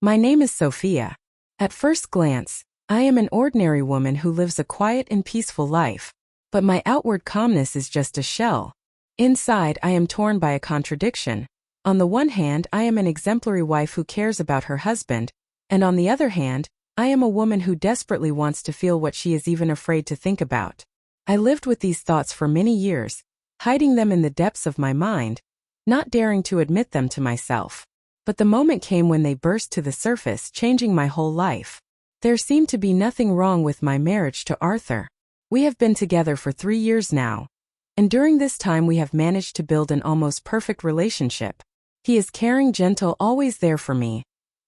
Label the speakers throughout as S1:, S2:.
S1: My name is Sophia. At first glance, I am an ordinary woman who lives a quiet and peaceful life. But my outward calmness is just a shell. Inside, I am torn by a contradiction. On the one hand, I am an exemplary wife who cares about her husband, and on the other hand, I am a woman who desperately wants to feel what she is even afraid to think about. I lived with these thoughts for many years, hiding them in the depths of my mind, not daring to admit them to myself. But the moment came when they burst to the surface, changing my whole life. There seemed to be nothing wrong with my marriage to Arthur. We have been together for 3 years now, and during this time we have managed to build an almost perfect relationship. He is caring, gentle, always there for me,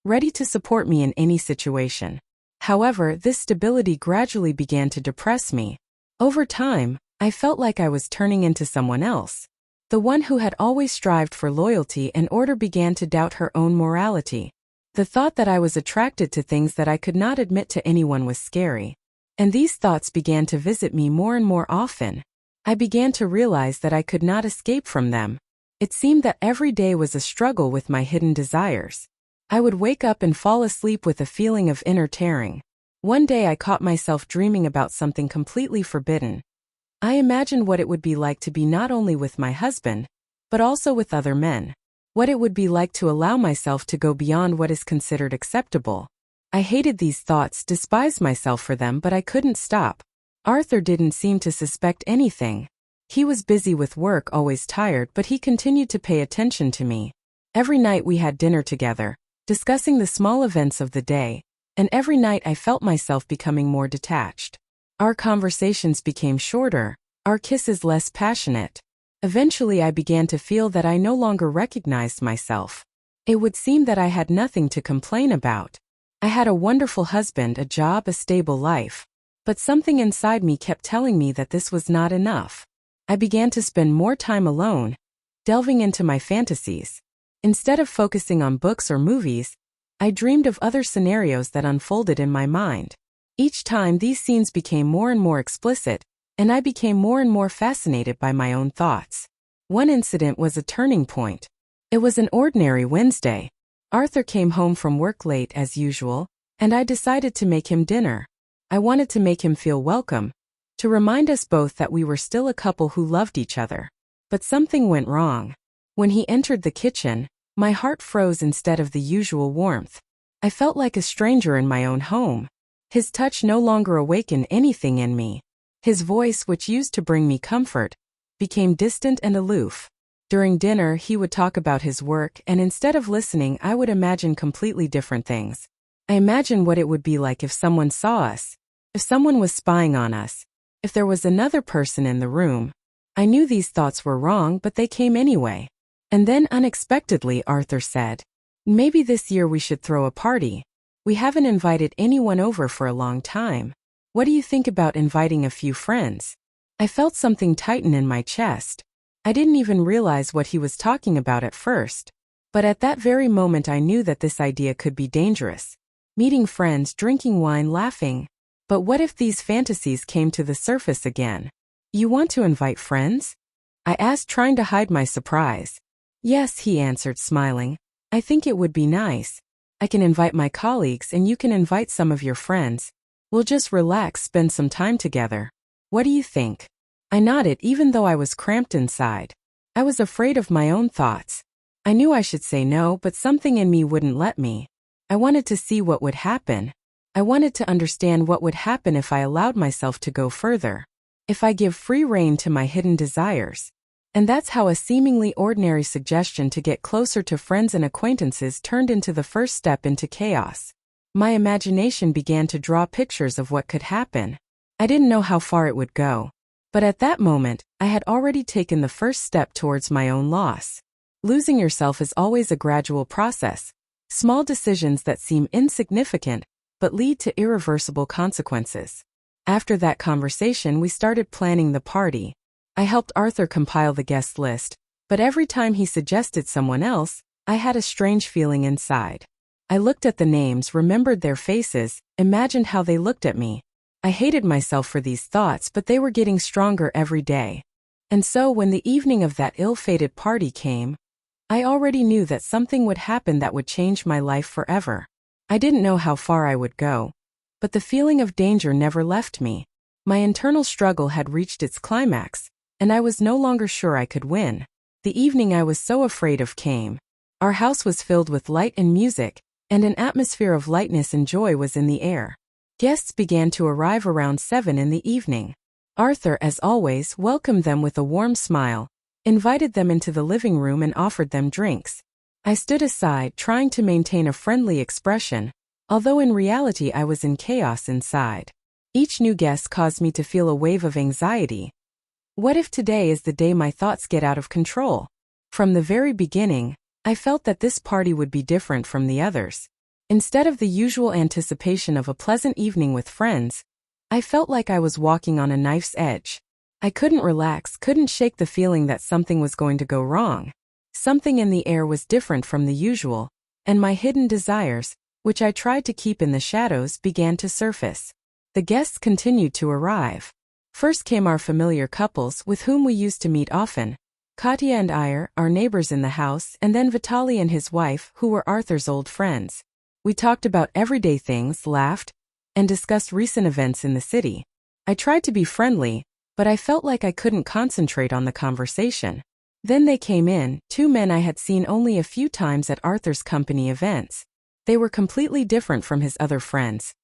S1: ready to support me in any situation. However, this stability gradually began to depress me. Over time, I felt like I was turning into someone else. The one who had always strived for loyalty and order began to doubt her own morality. The thought that I was attracted to things that I could not admit to anyone was scary. And these thoughts began to visit me more and more often. I began to realize that I could not escape from them. It seemed that every day was a struggle with my hidden desires. I would wake up and fall asleep with a feeling of inner tearing. One day I caught myself dreaming about something completely forbidden. I imagined what it would be like to be not only with my husband, but also with other men. What it would be like to allow myself to go beyond what is considered acceptable. I hated these thoughts, despised myself for them, but I couldn't stop. Arthur didn't seem to suspect anything. He was busy with work, always tired, but he continued to pay attention to me. Every night we had dinner together, discussing the small events of the day, and every night I felt myself becoming more detached. Our conversations became shorter, our kisses less passionate. Eventually I began to feel that I no longer recognized myself. It would seem that I had nothing to complain about. I had a wonderful husband, a job, a stable life. But something inside me kept telling me that this was not enough. I began to spend more time alone, delving into my fantasies. Instead of focusing on books or movies, I dreamed of other scenarios that unfolded in my mind. Each time these scenes became more and more explicit, and I became more and more fascinated by my own thoughts. One incident was a turning point. It was an ordinary Wednesday. Arthur came home from work late as usual, and I decided to make him dinner. I wanted to make him feel welcome, to remind us both that we were still a couple who loved each other. But something went wrong. When he entered the kitchen, my heart froze instead of the usual warmth. I felt like a stranger in my own home. His touch no longer awakened anything in me. His voice, which used to bring me comfort, became distant and aloof. During dinner, he would talk about his work, and instead of listening, I would imagine completely different things. I imagined what it would be like if someone saw us, if someone was spying on us, if there was another person in the room. I knew these thoughts were wrong, but they came anyway. And then unexpectedly, Arthur said, "Maybe this year we should throw a party. We haven't invited anyone over for a long time. What do you think about inviting a few friends?" I felt something tighten in my chest. I didn't even realize what he was talking about at first. But at that very moment I knew that this idea could be dangerous. Meeting friends, drinking wine, laughing. But what if these fantasies came to the surface again? "You want to invite friends?" I asked, trying to hide my surprise. "Yes," he answered, smiling. "I think it would be nice. I can invite my colleagues and you can invite some of your friends. We'll just relax, spend some time together. What do you think?" I nodded, even though I was cramped inside. I was afraid of my own thoughts. I knew I should say no, but something in me wouldn't let me. I wanted to see what would happen. I wanted to understand what would happen if I allowed myself to go further. If I give free rein to my hidden desires. And that's how a seemingly ordinary suggestion to get closer to friends and acquaintances turned into the first step into chaos. My imagination began to draw pictures of what could happen. I didn't know how far it would go. But at that moment, I had already taken the first step towards my own loss. Losing yourself is always a gradual process. Small decisions that seem insignificant, but lead to irreversible consequences. After that conversation, we started planning the party. I helped Arthur compile the guest list, but every time he suggested someone else, I had a strange feeling inside. I looked at the names, remembered their faces, imagined how they looked at me. I hated myself for these thoughts, but they were getting stronger every day. And so when the evening of that ill-fated party came, I already knew that something would happen that would change my life forever. I didn't know how far I would go, but the feeling of danger never left me. My internal struggle had reached its climax, and I was no longer sure I could win. The evening I was so afraid of came. Our house was filled with light and music, and an atmosphere of lightness and joy was in the air. Guests began to arrive around 7 in the evening. Arthur, as always, welcomed them with a warm smile, invited them into the living room and offered them drinks. I stood aside, trying to maintain a friendly expression, although in reality I was in chaos inside. Each new guest caused me to feel a wave of anxiety. What if today is the day my thoughts get out of control? From the very beginning, I felt that this party would be different from the others. Instead of the usual anticipation of a pleasant evening with friends, I felt like I was walking on a knife's edge. I couldn't relax, couldn't shake the feeling that something was going to go wrong. Something in the air was different from the usual, and my hidden desires, which I tried to keep in the shadows, began to surface. The guests continued to arrive. First came our familiar couples with whom we used to meet often. Katya and Iyer, our neighbors in the house, and then Vitaly and his wife, who were Arthur's old friends. We talked about everyday things, laughed, and discussed recent events in the city. I tried to be friendly, but I felt like I couldn't concentrate on the conversation. Then they came in, 2 men I had seen only a few times at Arthur's company events. They were completely different from his other friends.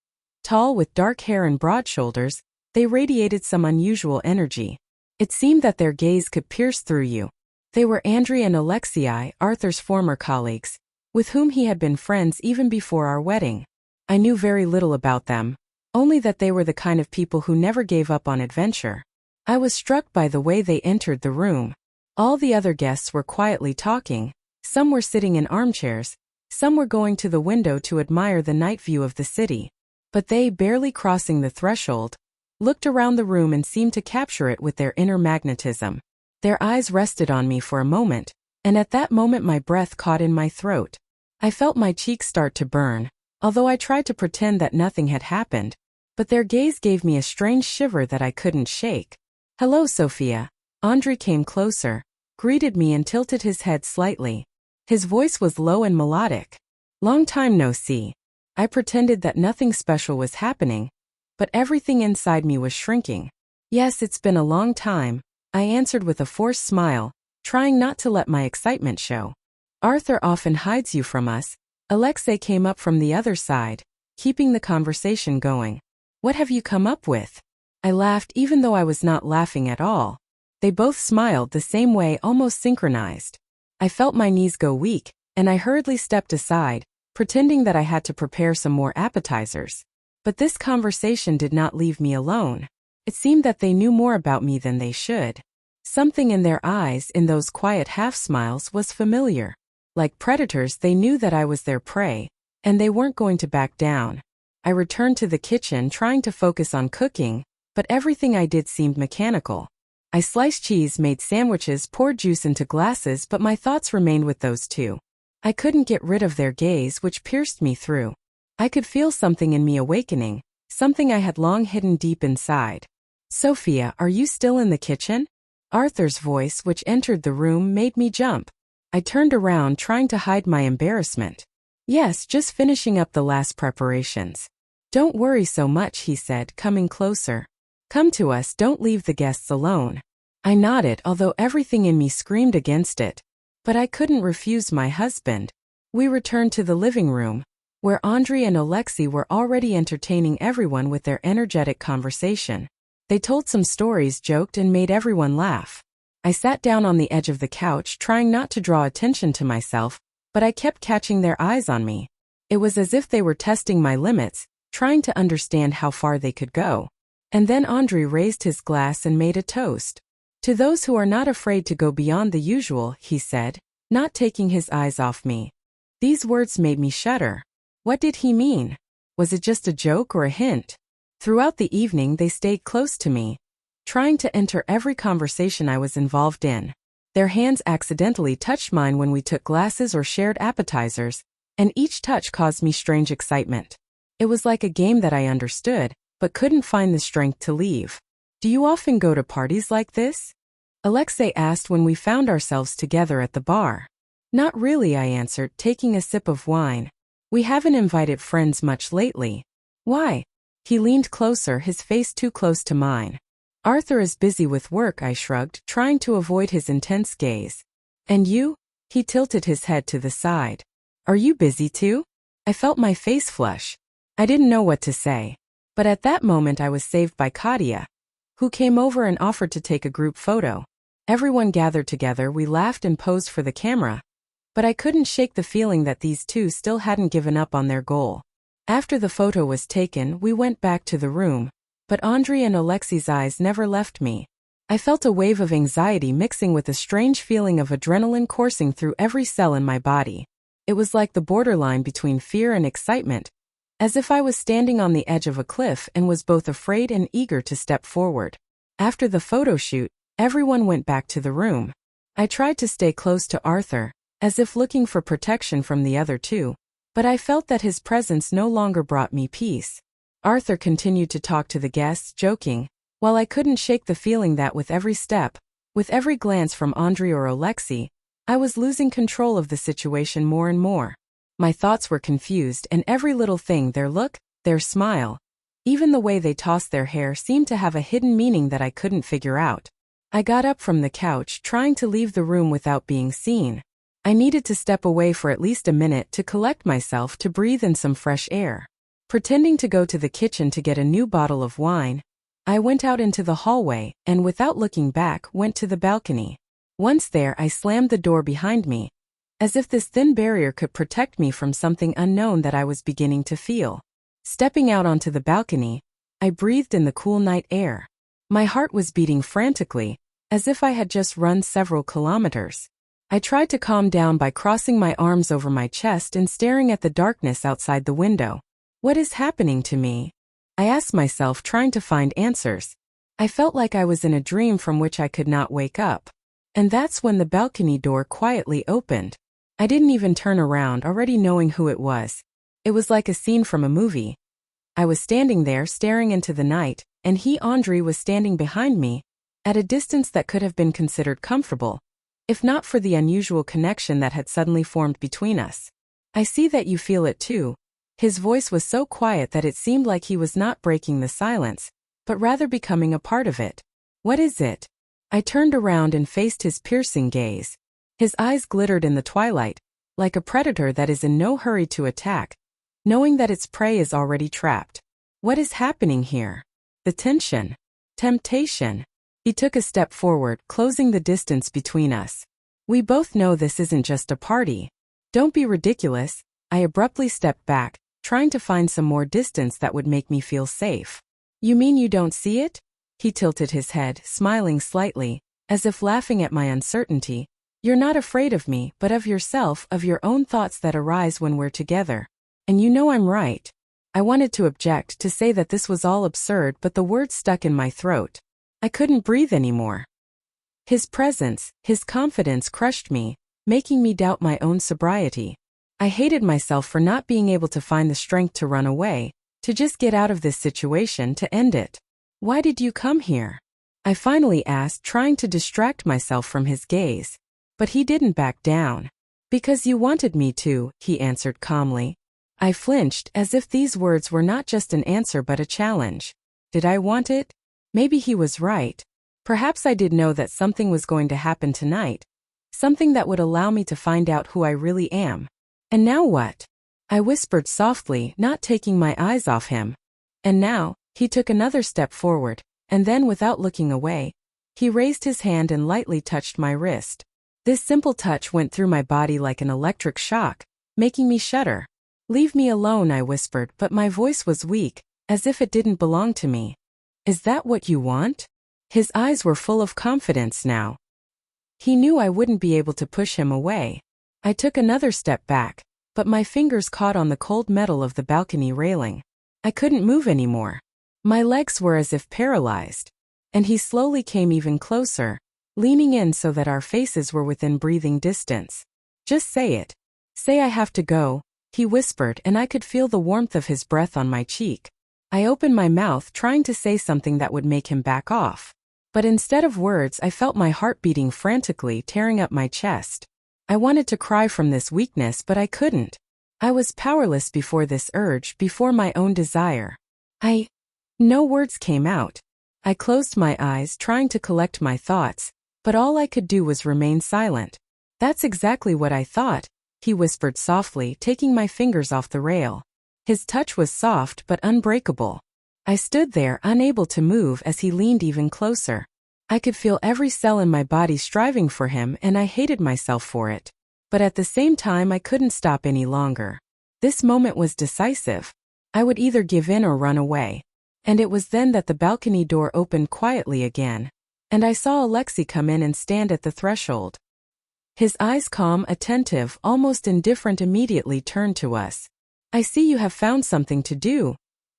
S1: Tall with dark hair and broad shoulders, they radiated some unusual energy. It seemed that their gaze could pierce through you. They were Andrei and Alexei, Arthur's former colleagues, with whom he had been friends even before our wedding. I knew very little about them, only that they were the kind of people who never gave up on adventure. I was struck by the way they entered the room. All the other guests were quietly talking, some were sitting in armchairs, some were going to the window to admire the night view of the city. But they, barely crossing the threshold, looked around the room and seemed to capture it with their inner magnetism. Their eyes rested on me for a moment, and at that moment my breath caught in my throat. I felt my cheeks start to burn, although I tried to pretend that nothing had happened, but their gaze gave me a strange shiver that I couldn't shake. "Hello, Sophia." Andrei came closer, greeted me and tilted his head slightly. His voice was low and melodic. "Long time no see." I pretended that nothing special was happening, but everything inside me was shrinking. "Yes, it's been a long time," I answered with a forced smile, trying not to let my excitement show. "Arthur often hides you from us." Alexei came up from the other side, keeping the conversation going. "What have you come up with?" I laughed even though I was not laughing at all. They both smiled the same way, almost synchronized. I felt my knees go weak, and I hurriedly stepped aside, pretending that I had to prepare some more appetizers. But this conversation did not leave me alone. It seemed that they knew more about me than they should. Something in their eyes, in those quiet half-smiles, was familiar. Like predators, they knew that I was their prey, and they weren't going to back down. I returned to the kitchen trying to focus on cooking, but everything I did seemed mechanical. I sliced cheese, made sandwiches, poured juice into glasses, but my thoughts remained with those two. I couldn't get rid of their gaze, which pierced me through. I could feel something in me awakening, something I had long hidden deep inside. "Sophia, are you still in the kitchen?" Arthur's voice, which entered the room, made me jump. I turned around, trying to hide my embarrassment. "Yes, just finishing up the last preparations." "Don't worry so much," he said, coming closer. "Come to us, don't leave the guests alone." I nodded, although everything in me screamed against it. But I couldn't refuse my husband. We returned to the living room, where Andrei and Alexei were already entertaining everyone with their energetic conversation. They told some stories, joked, and made everyone laugh. I sat down on the edge of the couch, trying not to draw attention to myself, but I kept catching their eyes on me. It was as if they were testing my limits, trying to understand how far they could go. And then Andrei raised his glass and made a toast. "To those who are not afraid to go beyond the usual," he said, not taking his eyes off me. These words made me shudder. What did he mean? Was it just a joke or a hint? Throughout the evening they stayed close to me, trying to enter every conversation I was involved in. Their hands accidentally touched mine when we took glasses or shared appetizers, and each touch caused me strange excitement. It was like a game that I understood, but couldn't find the strength to leave. "Do you often go to parties like this?" Alexei asked when we found ourselves together at the bar. "Not really," I answered, taking a sip of wine. We haven't invited friends much lately. Why? He leaned closer, his face too close to mine. Arthur is busy with work, I shrugged, trying to avoid his intense gaze. And you? He tilted his head to the side. Are you busy too? I felt my face flush. I didn't know what to say. But at that moment I was saved by Katia, who came over and offered to take a group photo. Everyone gathered together, we laughed and posed for the camera. But I couldn't shake the feeling that these two still hadn't given up on their goal. After the photo was taken, we went back to the room, but Andrei and Alexei's eyes never left me. I felt a wave of anxiety mixing with a strange feeling of adrenaline coursing through every cell in my body. It was like the borderline between fear and excitement, as if I was standing on the edge of a cliff and was both afraid and eager to step forward. After the photo shoot, everyone went back to the room. I tried to stay close to Arthur, as if looking for protection from the other two, but I felt that his presence no longer brought me peace. Arthur continued to talk to the guests, joking, while I couldn't shake the feeling that with every step, with every glance from Andrei or Alexei, I was losing control of the situation more and more. My thoughts were confused, and every little thing, their look, their smile, even the way they tossed their hair, seemed to have a hidden meaning that I couldn't figure out. I got up from the couch, trying to leave the room without being seen. I needed to step away for at least a minute to collect myself, to breathe in some fresh air. Pretending to go to the kitchen to get a new bottle of wine, I went out into the hallway and, without looking back, went to the balcony. Once there, I slammed the door behind me, as if this thin barrier could protect me from something unknown that I was beginning to feel. Stepping out onto the balcony, I breathed in the cool night air. My heart was beating frantically, as if I had just run several kilometers. I tried to calm down by crossing my arms over my chest and staring at the darkness outside the window. What is happening to me? I asked myself, trying to find answers. I felt like I was in a dream from which I could not wake up. And that's when the balcony door quietly opened. I didn't even turn around, already knowing who it was. It was like a scene from a movie. I was standing there staring into the night, and Andrei, was standing behind me, at a distance that could have been considered comfortable, if not for the unusual connection that had suddenly formed between us. I see that you feel it too. His voice was so quiet that it seemed like he was not breaking the silence, but rather becoming a part of it. What is it? I turned around and faced his piercing gaze. His eyes glittered in the twilight, like a predator that is in no hurry to attack, knowing that its prey is already trapped. What is happening here? The tension. Temptation. He took a step forward, closing the distance between us. We both know this isn't just a party. Don't be ridiculous. I abruptly stepped back, trying to find some more distance that would make me feel safe. You mean you don't see it? He tilted his head, smiling slightly, as if laughing at my uncertainty. You're not afraid of me, but of yourself, of your own thoughts that arise when we're together. And you know I'm right. I wanted to object, to say that this was all absurd, but the words stuck in my throat. I couldn't breathe anymore. His presence, his confidence crushed me, making me doubt my own sobriety. I hated myself for not being able to find the strength to run away, to just get out of this situation, to end it. Why did you come here? I finally asked, trying to distract myself from his gaze. But he didn't back down. Because you wanted me to, he answered calmly. I flinched, as if these words were not just an answer but a challenge. Did I want it? Maybe he was right. Perhaps I did know that something was going to happen tonight. Something that would allow me to find out who I really am. And now what? I whispered softly, not taking my eyes off him. And now, he took another step forward, and then, without looking away, he raised his hand and lightly touched my wrist. This simple touch went through my body like an electric shock, making me shudder. Leave me alone, I whispered, but my voice was weak, as if it didn't belong to me. Is that what you want? His eyes were full of confidence now. He knew I wouldn't be able to push him away. I took another step back, but my fingers caught on the cold metal of the balcony railing. I couldn't move anymore. My legs were as if paralyzed. And he slowly came even closer, leaning in so that our faces were within breathing distance. Just say it. Say I have to go, he whispered, and I could feel the warmth of his breath on my cheek. I opened my mouth, trying to say something that would make him back off. But instead of words, I felt my heart beating frantically, tearing up my chest. I wanted to cry from this weakness, but I couldn't. I was powerless before this urge, before my own desire. No words came out. I closed my eyes, trying to collect my thoughts, but all I could do was remain silent. That's exactly what I thought, he whispered softly, taking my fingers off the rail. His touch was soft but unbreakable. I stood there, unable to move as he leaned even closer. I could feel every cell in my body striving for him, and I hated myself for it. But at the same time, I couldn't stop any longer. This moment was decisive. I would either give in or run away. And it was then that the balcony door opened quietly again, and I saw Alexei come in and stand at the threshold. His eyes, calm, attentive, almost indifferent, immediately turned to us. "I see you have found something to do,"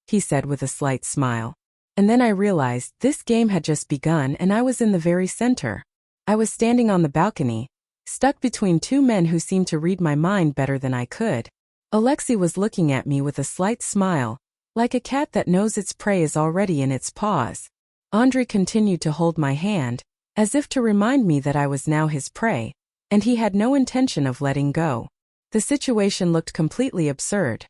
S1: he said with a slight smile. And then I realized this game had just begun and I was in the very center. I was standing on the balcony, stuck between two men who seemed to read my mind better than I could. Alexei was looking at me with a slight smile, like a cat that knows its prey is already in its paws. Andrei continued to hold my hand, as if to remind me that I was now his prey, and he had no intention of letting go. The situation looked completely absurd.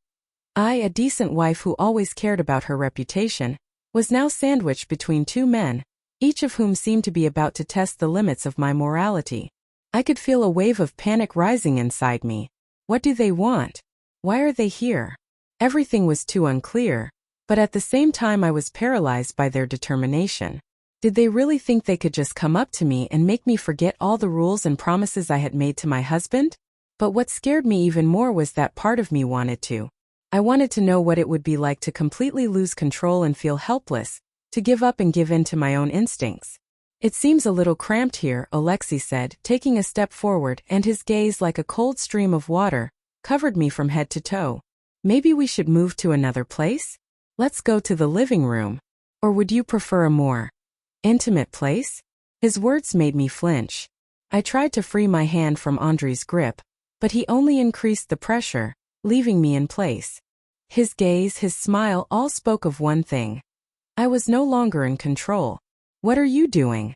S1: I, a decent wife who always cared about her reputation, was now sandwiched between two men, each of whom seemed to be about to test the limits of my morality. I could feel a wave of panic rising inside me. What do they want? Why are they here? Everything was too unclear, but at the same time I was paralyzed by their determination. Did they really think they could just come up to me and make me forget all the rules and promises I had made to my husband? But what scared me even more was that part of me wanted to. I wanted to know what it would be like to completely lose control and feel helpless, to give up and give in to my own instincts. "It seems a little cramped here," Alexei said, taking a step forward, and his gaze, like a cold stream of water, covered me from head to toe. "Maybe we should move to another place? Let's go to the living room. Or would you prefer a more intimate place?" His words made me flinch. I tried to free my hand from Andrei's grip, but he only increased the pressure, leaving me in place. His gaze, his smile, all spoke of one thing. I was no longer in control. "What are you doing?"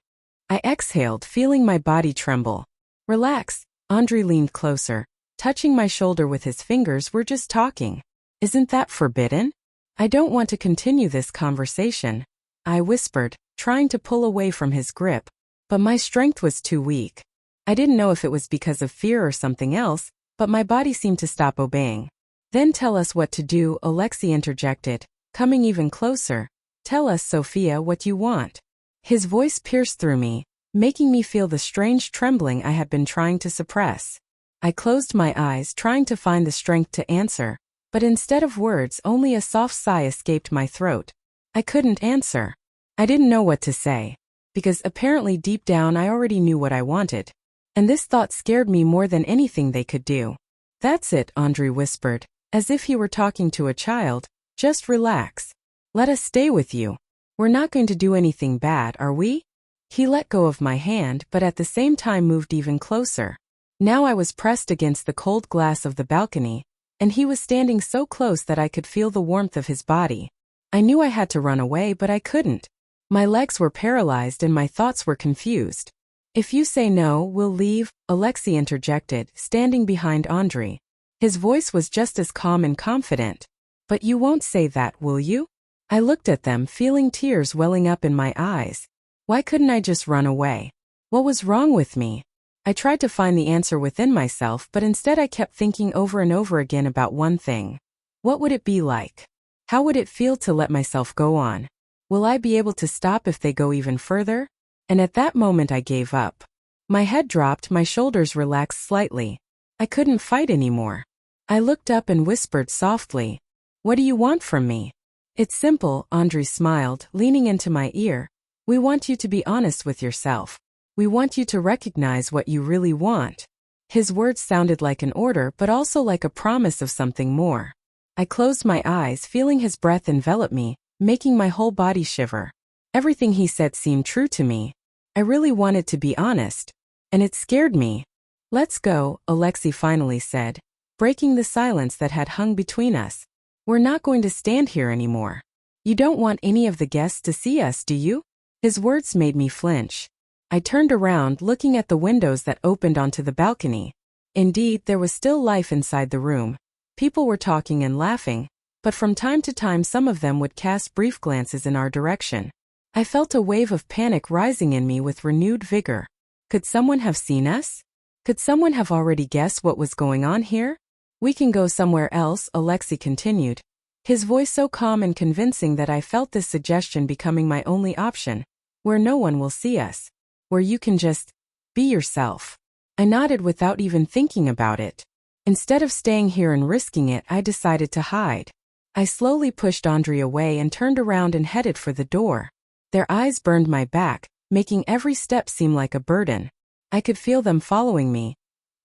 S1: I exhaled, feeling my body tremble. "Relax." Andrei leaned closer, touching my shoulder with his fingers. "We're just talking." "Isn't that forbidden?" "I don't want to continue this conversation," I whispered, trying to pull away from his grip, but my strength was too weak. I didn't know if it was because of fear or something else, but my body seemed to stop obeying. "Then tell us what to do," Alexei interjected, coming even closer. "Tell us, Sophia, what you want." His voice pierced through me, making me feel the strange trembling I had been trying to suppress. I closed my eyes, trying to find the strength to answer, but instead of words, only a soft sigh escaped my throat. I couldn't answer. I didn't know what to say, because apparently deep down I already knew what I wanted. And this thought scared me more than anything they could do. "That's it," Andrei whispered, as if he were talking to a child. "Just relax. Let us stay with you. We're not going to do anything bad, are we?" He let go of my hand, but at the same time moved even closer. Now I was pressed against the cold glass of the balcony, and he was standing so close that I could feel the warmth of his body. I knew I had to run away, but I couldn't. My legs were paralyzed and my thoughts were confused. "If you say no, we'll leave," Alexei interjected, standing behind Andrei. His voice was just as calm and confident. "But you won't say that, will you?" I looked at them, feeling tears welling up in my eyes. Why couldn't I just run away? What was wrong with me? I tried to find the answer within myself, but instead I kept thinking over and over again about one thing. What would it be like? How would it feel to let myself go on? Will I be able to stop if they go even further? And at that moment I gave up. My head dropped, my shoulders relaxed slightly. I couldn't fight anymore. I looked up and whispered softly, "What do you want from me?" "It's simple," Andrei smiled, leaning into my ear. "We want you to be honest with yourself. We want you to recognize what you really want." His words sounded like an order, but also like a promise of something more. I closed my eyes, feeling his breath envelop me, making my whole body shiver. Everything he said seemed true to me. I really wanted to be honest, and it scared me. "Let's go," Alexei finally said, breaking the silence that had hung between us. "We're not going to stand here anymore. You don't want any of the guests to see us, do you?" His words made me flinch. I turned around, looking at the windows that opened onto the balcony. Indeed, there was still life inside the room. People were talking and laughing, but from time to time some of them would cast brief glances in our direction. I felt a wave of panic rising in me with renewed vigor. Could someone have seen us? Could someone have already guessed what was going on here? We can go somewhere else, Alexei continued, his voice so calm and convincing that I felt this suggestion becoming my only option. Where no one will see us. Where you can just be yourself. I nodded without even thinking about it. Instead of staying here and risking it, I decided to hide. I slowly pushed Andre away and turned around and headed for the door. Their eyes burned my back, making every step seem like a burden. I could feel them following me,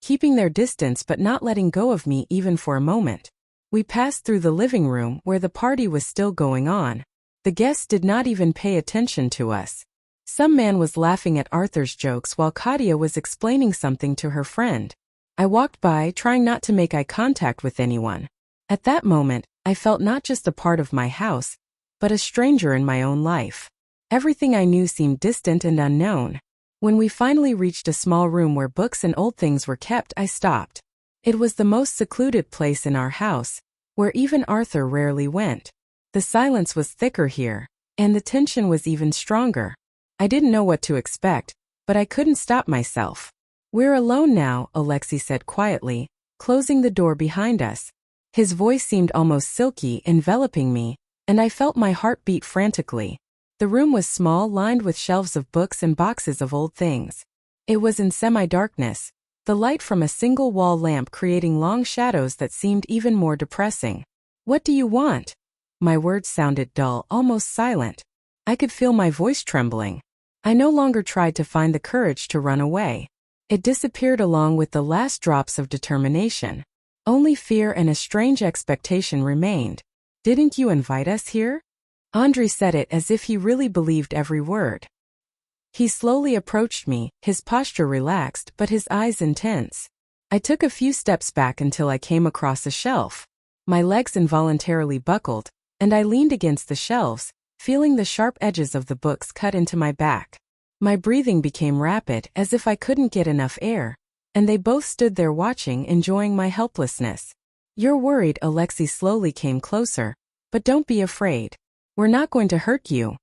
S1: keeping their distance but not letting go of me even for a moment. We passed through the living room where the party was still going on. The guests did not even pay attention to us. Some man was laughing at Arthur's jokes while Katya was explaining something to her friend. I walked by, trying not to make eye contact with anyone. At that moment, I felt not just a part of my house, but a stranger in my own life. Everything I knew seemed distant and unknown. When we finally reached a small room where books and old things were kept, I stopped. It was the most secluded place in our house, where even Arthur rarely went. The silence was thicker here, and the tension was even stronger. I didn't know what to expect, but I couldn't stop myself. We're alone now, Alexei said quietly, closing the door behind us. His voice seemed almost silky, enveloping me, and I felt my heart beat frantically. The room was small, lined with shelves of books and boxes of old things. It was in semi-darkness, the light from a single wall lamp creating long shadows that seemed even more depressing. What do you want? My words sounded dull, almost silent. I could feel my voice trembling. I no longer tried to find the courage to run away. It disappeared along with the last drops of determination. Only fear and a strange expectation remained. Didn't you invite us here? Andre said it as if he really believed every word. He slowly approached me, his posture relaxed but his eyes intense. I took a few steps back until I came across a shelf. My legs involuntarily buckled, and I leaned against the shelves, feeling the sharp edges of the books cut into my back. My breathing became rapid, as if I couldn't get enough air, and they both stood there watching, enjoying my helplessness. You're worried, Alexei slowly came closer, but don't be afraid. We're not going to hurt you.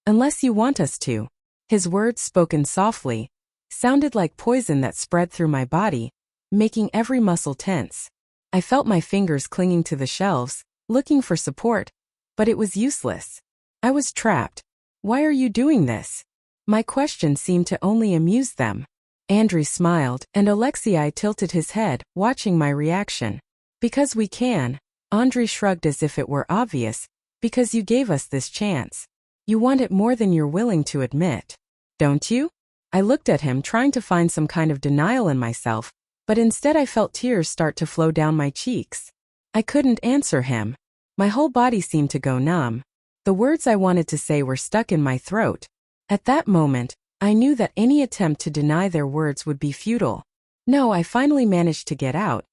S1: Unless you want us to. His words, spoken softly, sounded like poison that spread through my body, making every muscle tense. I felt my fingers clinging to the shelves, looking for support, but it was useless. I was trapped. Why are you doing this? My question seemed to only amuse them. Andre smiled, and Alexei tilted his head, watching my reaction. Because we can. Andre shrugged as if it were obvious. Because you gave us this chance. You want it more than you're willing to admit. Don't you? I looked at him, trying to find some kind of denial in myself, but instead I felt tears start to flow down my cheeks. I couldn't answer him. My whole body seemed to go numb. The words I wanted to say were stuck in my throat. At that moment, I knew that any attempt to deny their words would be futile. No, I finally managed to get out,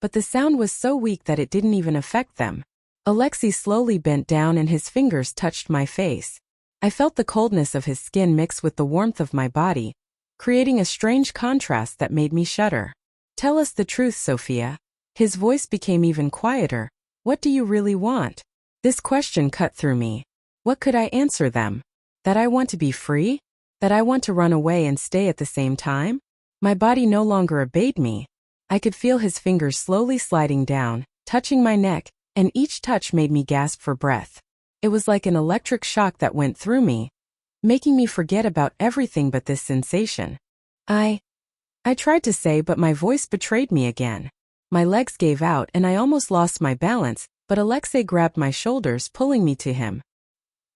S1: but the sound was so weak that it didn't even affect them. Alexei slowly bent down and his fingers touched my face. I felt the coldness of his skin mix with the warmth of my body, creating a strange contrast that made me shudder. Tell us the truth, Sophia. His voice became even quieter. What do you really want? This question cut through me. What could I answer them? That I want to be free? That I want to run away and stay at the same time? My body no longer obeyed me. I could feel his fingers slowly sliding down, touching my neck, and each touch made me gasp for breath. It was like an electric shock that went through me, making me forget about everything but this sensation. I tried to say, but my voice betrayed me again. My legs gave out and I almost lost my balance, but Alexei grabbed my shoulders, pulling me to him.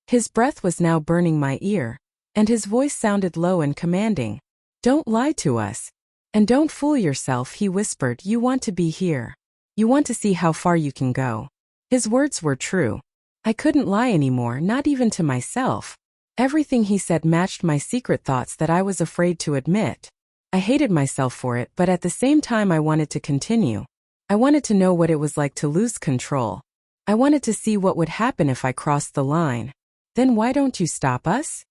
S1: His breath was now burning my ear, and his voice sounded low and commanding. Don't lie to us. And don't fool yourself, he whispered. You want to be here. You want to see how far you can go. His words were true. I couldn't lie anymore, not even to myself. Everything he said matched my secret thoughts that I was afraid to admit. I hated myself for it, but at the same time I wanted to continue. I wanted to know what it was like to lose control. I wanted to see what would happen if I crossed the line. Then why don't you stop us?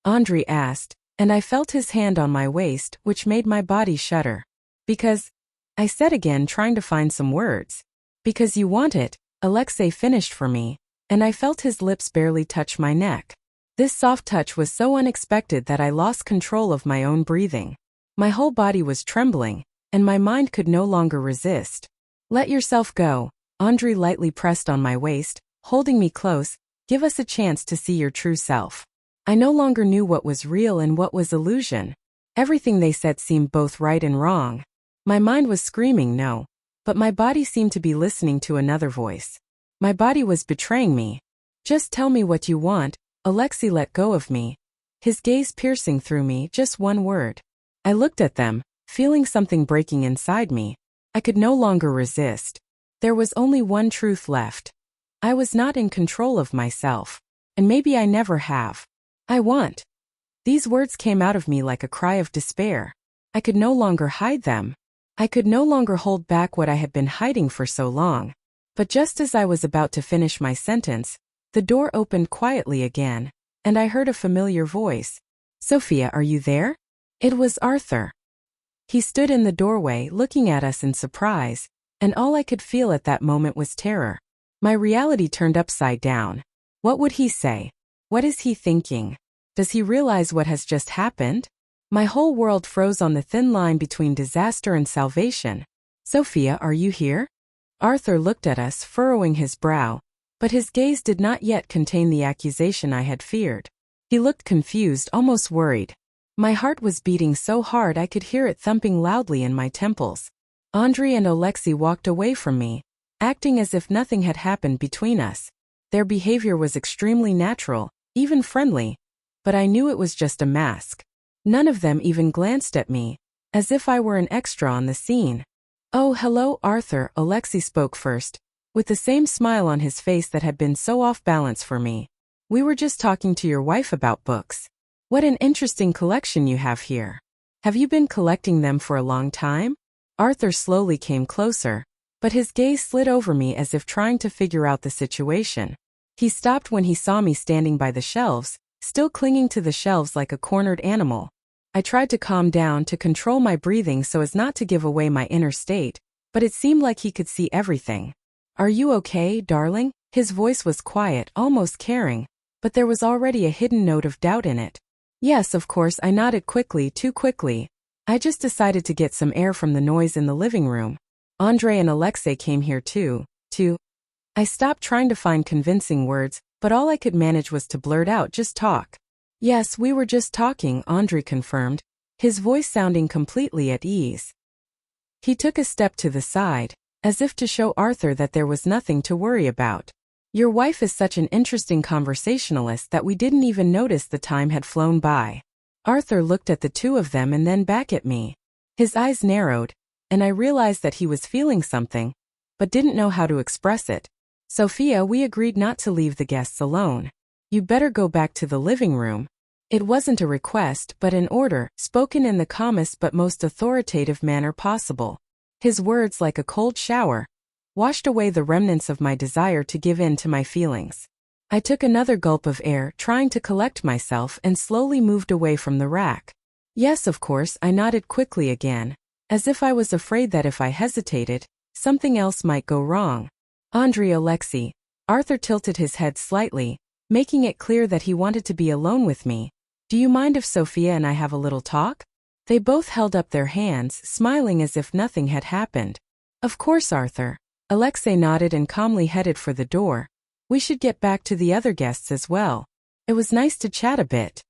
S1: Andre asked, and I felt his hand on my waist, which made my body shudder. Because, I said again, trying to find some words. Because you want it, Alexei finished for me, and I felt his lips barely touch my neck. This soft touch was so unexpected that I lost control of my own breathing. My whole body was trembling, and my mind could no longer resist. Let yourself go, Andrei lightly pressed on my waist, holding me close. Give us a chance to see your true self. I no longer knew what was real and what was illusion. Everything they said seemed both right and wrong. My mind was screaming no, but my body seemed to be listening to another voice. My body was betraying me. Just tell me what you want. Alexei let go of me, his gaze piercing through me, just one word. I looked at them, feeling something breaking inside me. I could no longer resist. There was only one truth left. I was not in control of myself, and maybe I never have. I want. These words came out of me like a cry of despair. I could no longer hide them. I could no longer hold back what I had been hiding for so long. But just as I was about to finish my sentence, the door opened quietly again, and I heard a familiar voice. Sophia, are you there? It was Arthur. He stood in the doorway looking at us in surprise, and all I could feel at that moment was terror. My reality turned upside down. What would he say? What is he thinking? Does he realize what has just happened? My whole world froze on the thin line between disaster and salvation. Sophia, are you here? Arthur looked at us, furrowing his brow, but his gaze did not yet contain the accusation I had feared. He looked confused, almost worried. My heart was beating so hard I could hear it thumping loudly in my temples. Andrei and Alexei walked away from me, acting as if nothing had happened between us. Their behavior was extremely natural, even friendly, but I knew it was just a mask. None of them even glanced at me, as if I were an extra on the scene. Oh, hello, Arthur, Alexei spoke first, with the same smile on his face that had been so off balance for me. We were just talking to your wife about books. What an interesting collection you have here. Have you been collecting them for a long time? Arthur slowly came closer, but his gaze slid over me as if trying to figure out the situation. He stopped when he saw me standing by the shelves, still clinging to the shelves like a cornered animal. I tried to calm down, to control my breathing so as not to give away my inner state, but it seemed like he could see everything. Are you okay, darling? His voice was quiet, almost caring, but there was already a hidden note of doubt in it. Yes, of course, I nodded quickly, too quickly. I just decided to get some air from the noise in the living room. Andrei and Alexei came here too. I stopped trying to find convincing words, but all I could manage was to blurt out, just talk. Yes, we were just talking, Andrei confirmed, his voice sounding completely at ease. He took a step to the side, as if to show Arthur that there was nothing to worry about. Your wife is such an interesting conversationalist that we didn't even notice the time had flown by. Arthur looked at the two of them and then back at me. His eyes narrowed, and I realized that he was feeling something, but didn't know how to express it. Sophia, we agreed not to leave the guests alone. You'd better go back to the living room. It wasn't a request but an order, spoken in the calmest but most authoritative manner possible. His words, like a cold shower, washed away the remnants of my desire to give in to my feelings. I took another gulp of air, trying to collect myself, and slowly moved away from the rack. Yes, of course, I nodded quickly again, as if I was afraid that if I hesitated, something else might go wrong. Andrei, Alexei. Arthur tilted his head slightly, making it clear that he wanted to be alone with me. Do you mind if Sophia and I have a little talk? They both held up their hands, smiling as if nothing had happened. Of course, Arthur. Alexei nodded and calmly headed for the door. We should get back to the other guests as well. It was nice to chat a bit.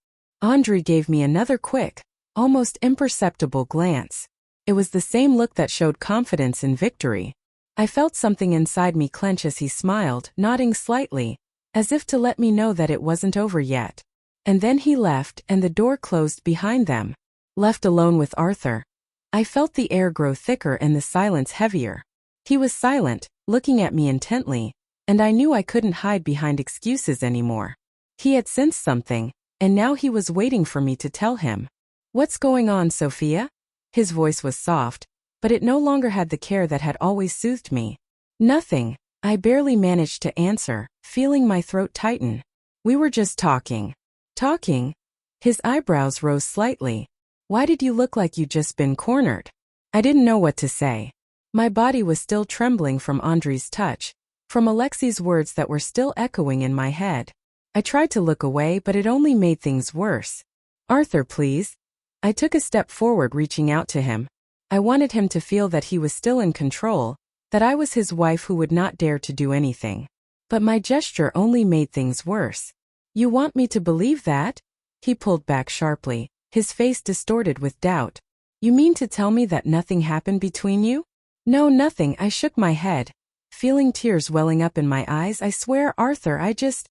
S1: Andrei gave me another quick, almost imperceptible glance. It was the same look that showed confidence in victory. I felt something inside me clench as he smiled, nodding slightly, as if to let me know that it wasn't over yet. And then he left, and the door closed behind them. Left alone with Arthur, I felt the air grow thicker and the silence heavier. He was silent, looking at me intently, and I knew I couldn't hide behind excuses anymore. He had sensed something, and now he was waiting for me to tell him. What's going on, Sophia? His voice was soft, but it no longer had the care that had always soothed me. Nothing, I barely managed to answer, feeling my throat tighten. We were just talking. Talking? His eyebrows rose slightly. Why did you look like you'd just been cornered? I didn't know what to say. My body was still trembling from Andri's touch, from Alexi's words that were still echoing in my head. I tried to look away, but it only made things worse. Arthur, please. I took a step forward, reaching out to him. I wanted him to feel that he was still in control, that I was his wife who would not dare to do anything. But my gesture only made things worse. You want me to believe that? He pulled back sharply, his face distorted with doubt. You mean to tell me that nothing happened between you? No, nothing. I shook my head, feeling tears welling up in my eyes. I swear, Arthur, I just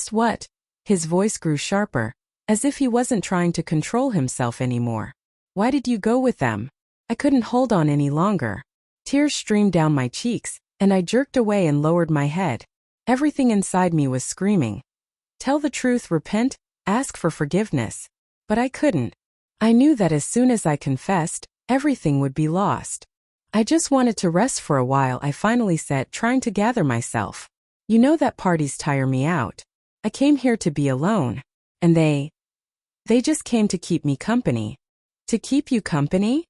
S1: what? His voice grew sharper, as if he wasn't trying to control himself anymore. Why did you go with them? I couldn't hold on any longer. Tears streamed down my cheeks, and I jerked away and lowered my head. Everything inside me was screaming. Tell the truth, repent, ask for forgiveness. But I couldn't. I knew that as soon as I confessed, everything would be lost. I just wanted to rest for a while, I finally said, trying to gather myself. You know that parties tire me out. I came here to be alone. And they just came to keep me company. To keep you company?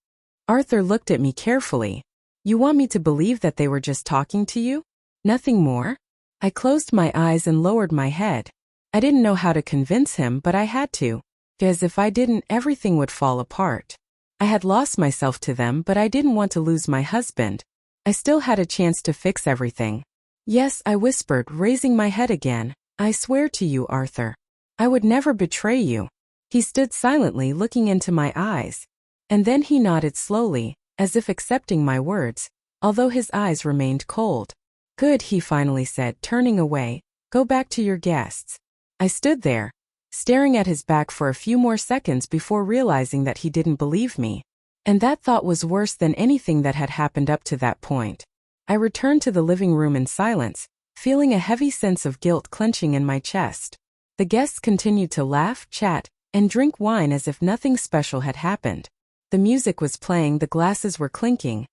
S1: Arthur looked at me carefully. You want me to believe that they were just talking to you? Nothing more? I closed my eyes and lowered my head. I didn't know how to convince him, but I had to. Because if I didn't, everything would fall apart. I had lost myself to them, but I didn't want to lose my husband. I still had a chance to fix everything. Yes, I whispered, raising my head again. I swear to you, Arthur. I would never betray you. He stood silently, looking into my eyes. And then he nodded slowly, as if accepting my words, although his eyes remained cold. Good, he finally said, turning away. Go back to your guests. I stood there, staring at his back for a few more seconds before realizing that he didn't believe me. And that thought was worse than anything that had happened up to that point. I returned to the living room in silence, feeling a heavy sense of guilt clenching in my chest. The guests continued to laugh, chat, and drink wine as if nothing special had happened. The music was playing, the glasses were clinking,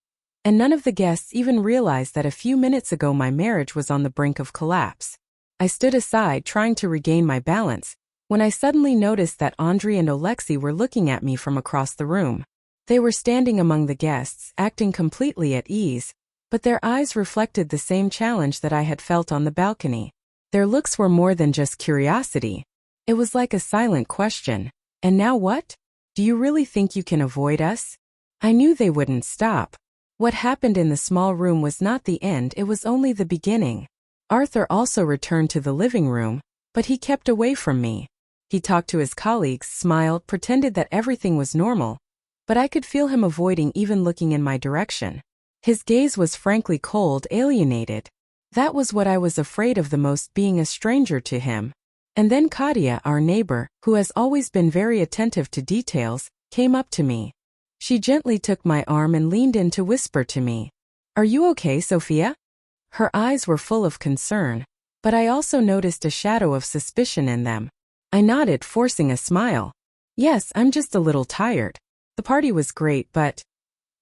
S1: and none of the guests even realized that a few minutes ago my marriage was on the brink of collapse. I stood aside, trying to regain my balance, when I suddenly noticed that Andri and Alexei were looking at me from across the room. They were standing among the guests, acting completely at ease, but their eyes reflected the same challenge that I had felt on the balcony. Their looks were more than just curiosity. It was like a silent question. And now what? Do you really think you can avoid us? I knew they wouldn't stop. What happened in the small room was not the end, it was only the beginning. Arthur also returned to the living room, but he kept away from me. He talked to his colleagues, smiled, pretended that everything was normal, but I could feel him avoiding even looking in my direction. His gaze was frankly cold, alienated. That was what I was afraid of the most, being a stranger to him. And then Katia, our neighbor, who has always been very attentive to details, came up to me. She gently took my arm and leaned in to whisper to me. Are you okay, Sophia? Her eyes were full of concern, but I also noticed a shadow of suspicion in them. I nodded, forcing a smile. Yes, I'm just a little tired. The party was great, but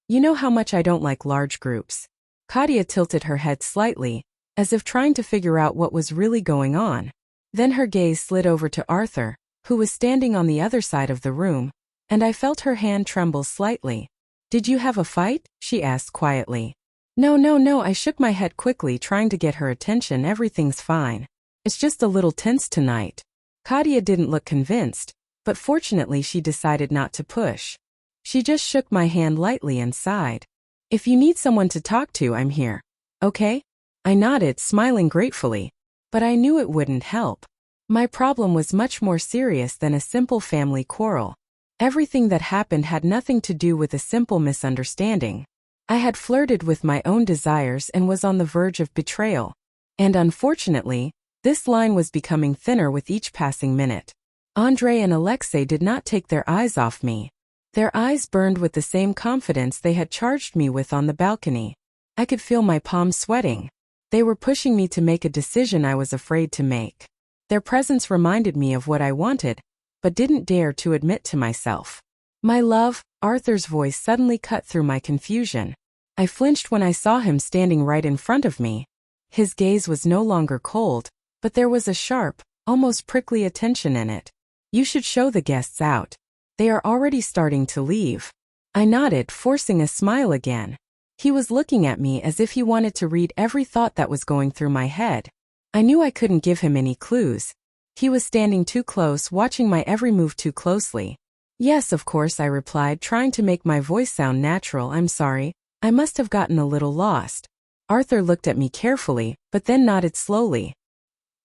S1: you know how much I don't like large groups. Katia tilted her head slightly, as if trying to figure out what was really going on. Then her gaze slid over to Arthur, who was standing on the other side of the room, and I felt her hand tremble slightly. Did you have a fight? She asked quietly. No, I shook my head quickly, trying to get her attention. Everything's fine. It's just a little tense tonight. Katia didn't look convinced, but fortunately she decided not to push. She just shook my hand lightly and sighed. If you need someone to talk to, I'm here. Okay? I nodded, smiling gratefully. But I knew it wouldn't help. My problem was much more serious than a simple family quarrel. Everything that happened had nothing to do with a simple misunderstanding. I had flirted with my own desires and was on the verge of betrayal. And unfortunately, this line was becoming thinner with each passing minute. Andrei and Alexei did not take their eyes off me. Their eyes burned with the same confidence they had charged me with on the balcony. I could feel my palms sweating. They were pushing me to make a decision I was afraid to make. Their presence reminded me of what I wanted, but didn't dare to admit to myself. My love, Arthur's voice suddenly cut through my confusion. I flinched when I saw him standing right in front of me. His gaze was no longer cold, but there was a sharp, almost prickly attention in it. You should show the guests out. They are already starting to leave. I nodded, forcing a smile again. He was looking at me as if he wanted to read every thought that was going through my head. I knew I couldn't give him any clues. He was standing too close, watching my every move too closely. Yes, of course, I replied, trying to make my voice sound natural. I'm sorry. I must have gotten a little lost. Arthur looked at me carefully, but then nodded slowly.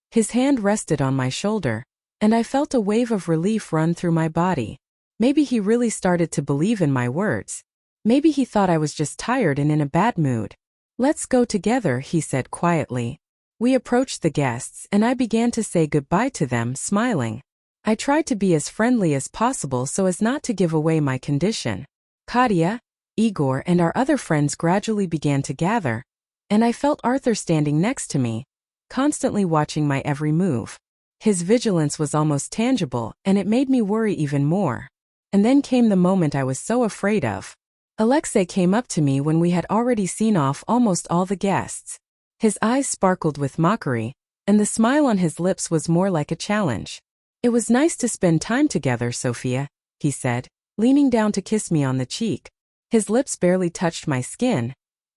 S1: His hand rested on my shoulder, and I felt a wave of relief run through my body. Maybe he really started to believe in my words. Maybe he thought I was just tired and in a bad mood. Let's go together, he said quietly. We approached the guests, and I began to say goodbye to them, smiling. I tried to be as friendly as possible so as not to give away my condition. Katya, Igor, and our other friends gradually began to gather, and I felt Arthur standing next to me, constantly watching my every move. His vigilance was almost tangible, and it made me worry even more. And then came the moment I was so afraid of. Alexei came up to me when we had already seen off almost all the guests. His eyes sparkled with mockery, and the smile on his lips was more like a challenge. It was nice to spend time together, Sophia, he said, leaning down to kiss me on the cheek. His lips barely touched my skin,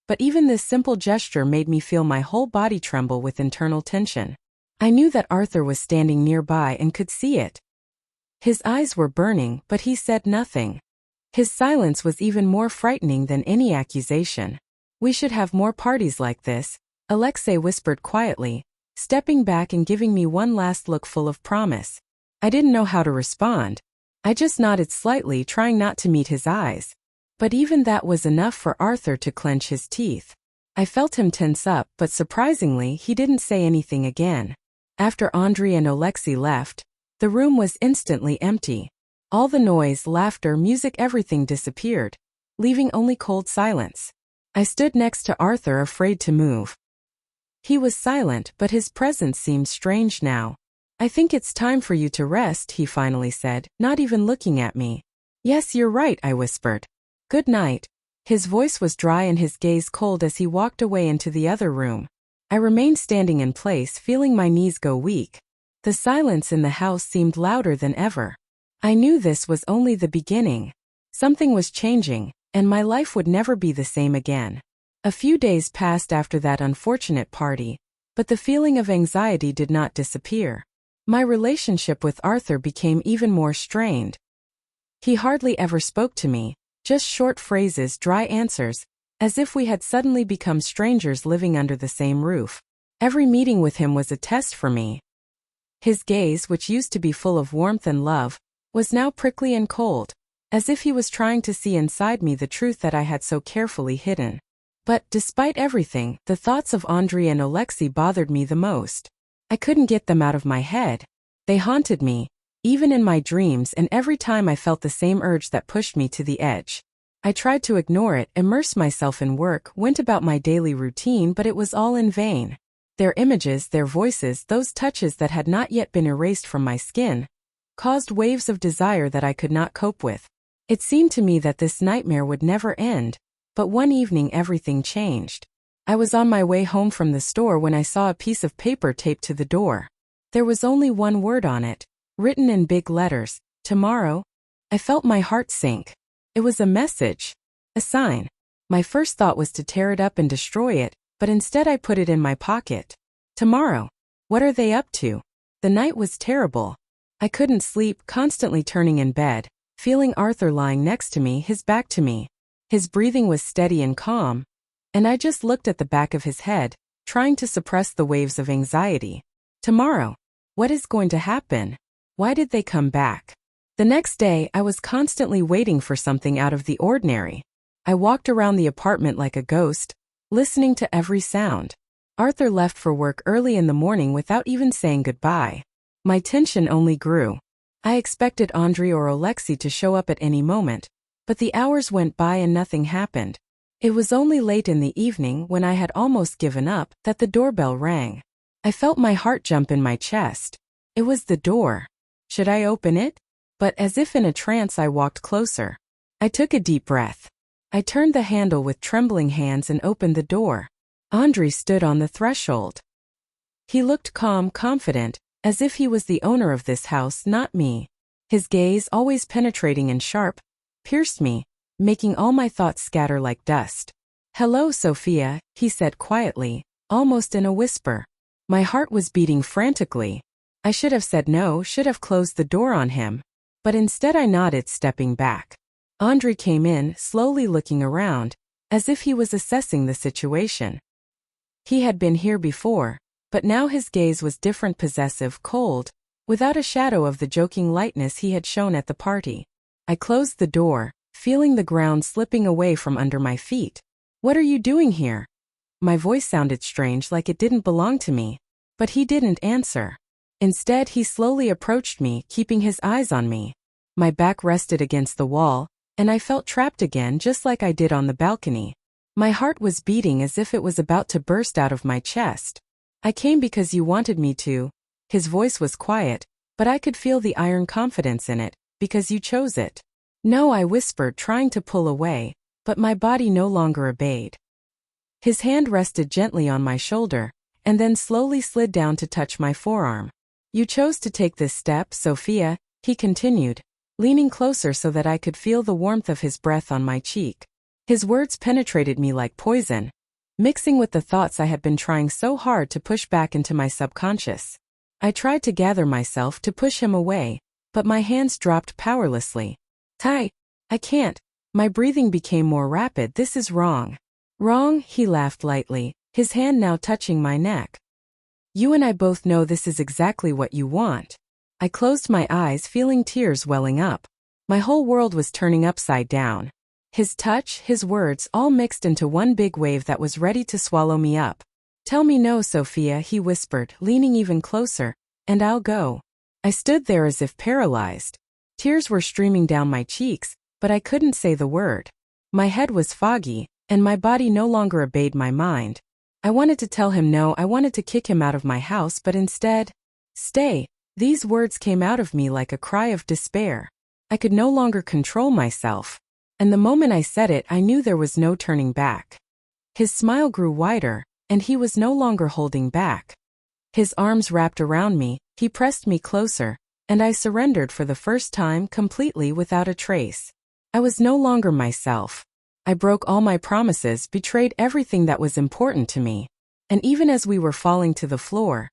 S1: but even this simple gesture made me feel my whole body tremble with internal tension. I knew that Arthur was standing nearby and could see it. His eyes were burning, but he said nothing. His silence was even more frightening than any accusation. We should have more parties like this, Alexei whispered quietly, stepping back and giving me one last look full of promise. I didn't know how to respond. I just nodded slightly, trying not to meet his eyes. But even that was enough for Arthur to clench his teeth. I felt him tense up, but surprisingly, he didn't say anything again. After Andrei and Alexei left, the room was instantly empty. All the noise, laughter, music, everything disappeared, leaving only cold silence. I stood next to Arthur, afraid to move. He was silent, but his presence seemed strange now. I think it's time for you to rest, he finally said, not even looking at me. Yes, you're right, I whispered. Good night. His voice was dry and his gaze cold as he walked away into the other room. I remained standing in place, feeling my knees go weak. The silence in the house seemed louder than ever. I knew this was only the beginning. Something was changing, and my life would never be the same again. A few days passed after that unfortunate party, but the feeling of anxiety did not disappear. My relationship with Arthur became even more strained. He hardly ever spoke to me, just short phrases, dry answers, as if we had suddenly become strangers living under the same roof. Every meeting with him was a test for me. His gaze, which used to be full of warmth and love, was now prickly and cold, as if he was trying to see inside me the truth that I had so carefully hidden. But, despite everything, the thoughts of Andrei and Alexei bothered me the most. I couldn't get them out of my head. They haunted me, even in my dreams, and every time I felt the same urge that pushed me to the edge. I tried to ignore it, immerse myself in work, went about my daily routine, but it was all in vain. Their images, their voices, those touches that had not yet been erased from my skin, caused waves of desire that I could not cope with. It seemed to me that this nightmare would never end, but one evening everything changed. I was on my way home from the store when I saw a piece of paper taped to the door. There was only one word on it, written in big letters, tomorrow. I felt my heart sink. It was a message, a sign. My first thought was to tear it up and destroy it, but instead I put it in my pocket. Tomorrow. What are they up to? The night was terrible. I couldn't sleep, constantly turning in bed, feeling Arthur lying next to me, his back to me. His breathing was steady and calm, and I just looked at the back of his head, trying to suppress the waves of anxiety. Tomorrow. What is going to happen? Why did they come back? The next day, I was constantly waiting for something out of the ordinary. I walked around the apartment like a ghost, listening to every sound. Arthur left for work early in the morning without even saying goodbye. My tension only grew. I expected Andrei or Alexei to show up at any moment, but the hours went by and nothing happened. It was only late in the evening, when I had almost given up, that the doorbell rang. I felt my heart jump in my chest. It was the door. Should I open it? But as if in a trance, I walked closer. I took a deep breath. I turned the handle with trembling hands and opened the door. Andrei stood on the threshold. He looked calm, confident, as if he was the owner of this house, not me. His gaze, always penetrating and sharp, pierced me, making all my thoughts scatter like dust. "Hello, Sophia," he said quietly, almost in a whisper. My heart was beating frantically. I should have said no, should have closed the door on him. But instead I nodded, stepping back. Andre came in, slowly looking around, as if he was assessing the situation. He had been here before, but now his gaze was different, possessive, cold, without a shadow of the joking lightness he had shown at the party. I closed the door, feeling the ground slipping away from under my feet. "What are you doing here?" My voice sounded strange, like it didn't belong to me. But he didn't answer. Instead, he slowly approached me, keeping his eyes on me. My back rested against the wall, and I felt trapped again, just like I did on the balcony. My heart was beating as if it was about to burst out of my chest. "I came because you wanted me to." His voice was quiet, but I could feel the iron confidence in it. "Because you chose it." "No," I whispered, trying to pull away, but my body no longer obeyed. His hand rested gently on my shoulder, and then slowly slid down to touch my forearm. "You chose to take this step, Sophia," he continued, leaning closer so that I could feel the warmth of his breath on my cheek. His words penetrated me like poison, mixing with the thoughts I had been trying so hard to push back into my subconscious. I tried to gather myself to push him away, but my hands dropped powerlessly. I can't." My breathing became more rapid. "This is wrong." "Wrong?" He laughed lightly, his hand now touching my neck. "You and I both know this is exactly what you want." I closed my eyes, feeling tears welling up. My whole world was turning upside down. His touch, his words, all mixed into one big wave that was ready to swallow me up. "Tell me no, Sophia," he whispered, leaning even closer, "and I'll go." I stood there as if paralyzed. Tears were streaming down my cheeks, but I couldn't say the word. My head was foggy, and my body no longer obeyed my mind. I wanted to tell him no, I wanted to kick him out of my house, but instead, "Stay." These words came out of me like a cry of despair. I could no longer control myself. And the moment I said it, I knew there was no turning back. His smile grew wider, and he was no longer holding back. His arms wrapped around me, he pressed me closer, and I surrendered for the first time, completely without a trace. I was no longer myself. I broke all my promises, betrayed everything that was important to me. And even as we were falling to the floor,